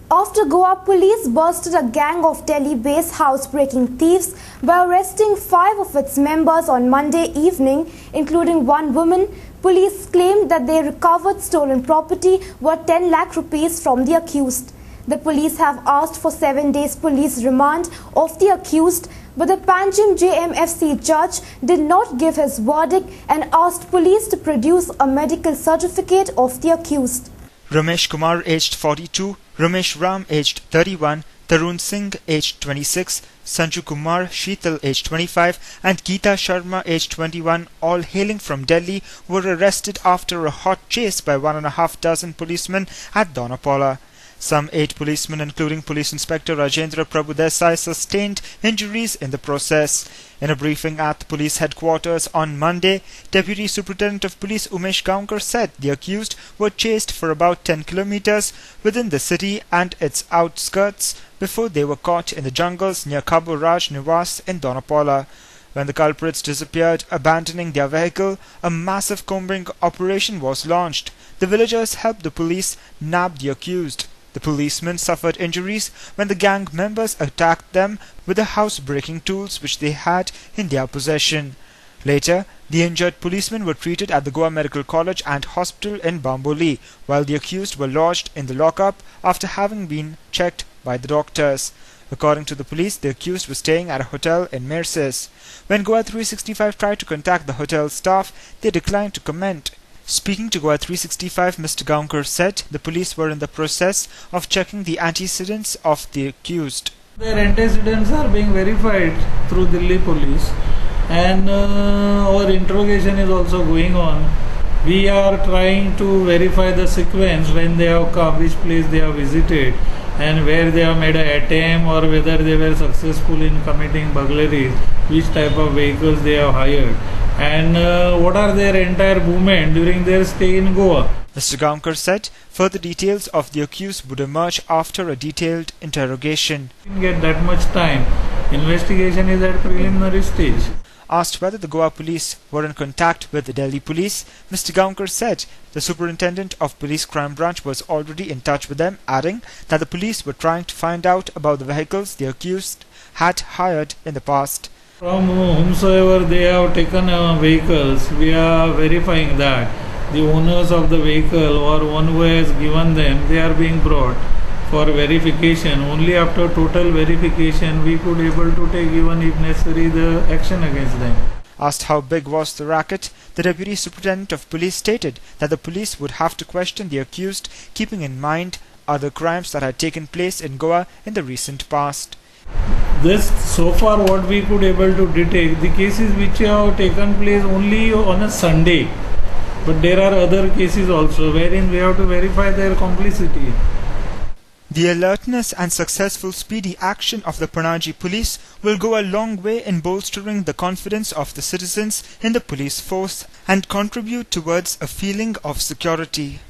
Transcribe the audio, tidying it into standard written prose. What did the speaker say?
After Goa police busted a gang of Delhi-based house-breaking thieves by arresting 5 of its members on Monday evening, including one woman, police claimed that they recovered stolen property worth 10 lakh rupees from the accused. The police have asked for 7 days police remand of the accused, but the Panjim JMFC judge did not give his verdict and asked police to produce a medical certificate of the accused. Ramesh Kumar, aged 42, Ramesh Ram, aged 31, Tarun Singh, aged 26, Sanju Kumar, Sheetal, aged 25, and Geeta Sharma, aged 21, all hailing from Delhi, were arrested after a hot chase by 1.5 dozen policemen at Donapola. Some 8 policemen, including Police Inspector Rajendra Prabhu Desai, sustained injuries in the process. In a briefing at the police headquarters on Monday, Deputy Superintendent of Police Umesh Gaonkar said the accused were chased for about 10 kilometers within the city and its outskirts before they were caught in the jungles near Kabo Raj Nivas in Donapola. When the culprits disappeared, abandoning their vehicle, a massive combing operation was launched. The villagers helped the police nab the accused. The policemen suffered injuries when the gang members attacked them with the house-breaking tools which they had in their possession. Later, the injured policemen were treated at the Goa Medical College and Hospital in Bamboli, while the accused were lodged in the lockup after having been checked by the doctors. According to the police, the accused was staying at a hotel in Merces. When Goa 365 tried to contact the hotel staff, they declined to comment. Speaking to Goa 365, Mr. Gaonkar said the police were in the process of checking the antecedents of the accused. Their antecedents are being verified through Delhi police, and our interrogation is also going on. We are trying to verify the sequence when they have come, which place they have visited, and where they have made an attempt or whether they were successful in committing burglaries, which type of vehicles they have hired, and what are their entire movement during their stay in Goa. Mr. Gaonkar said further details of the accused would emerge after a detailed interrogation. We didn't get that much time. Investigation is at preliminary stage. Asked whether the Goa police were in contact with the Delhi police, Mr. Gaonkar said the Superintendent of Police Crime Branch was already in touch with them, adding that the police were trying to find out about the vehicles the accused had hired in the past. From whomsoever they have taken vehicles, we are verifying that the owners of the vehicle or one who has given them, they are being brought for verification. Only after total verification we could able to take, even if necessary, the action against them. Asked how big was the racket, the Deputy Superintendent of Police stated that the police would have to question the accused, keeping in mind other crimes that had taken place in Goa in the recent past. This, so far what we could able to detect, the cases which have taken place only on a Sunday, but there are other cases also wherein we have to verify their complicity. The alertness and successful speedy action of the Panaji police will go a long way in bolstering the confidence of the citizens in the police force and contribute towards a feeling of security.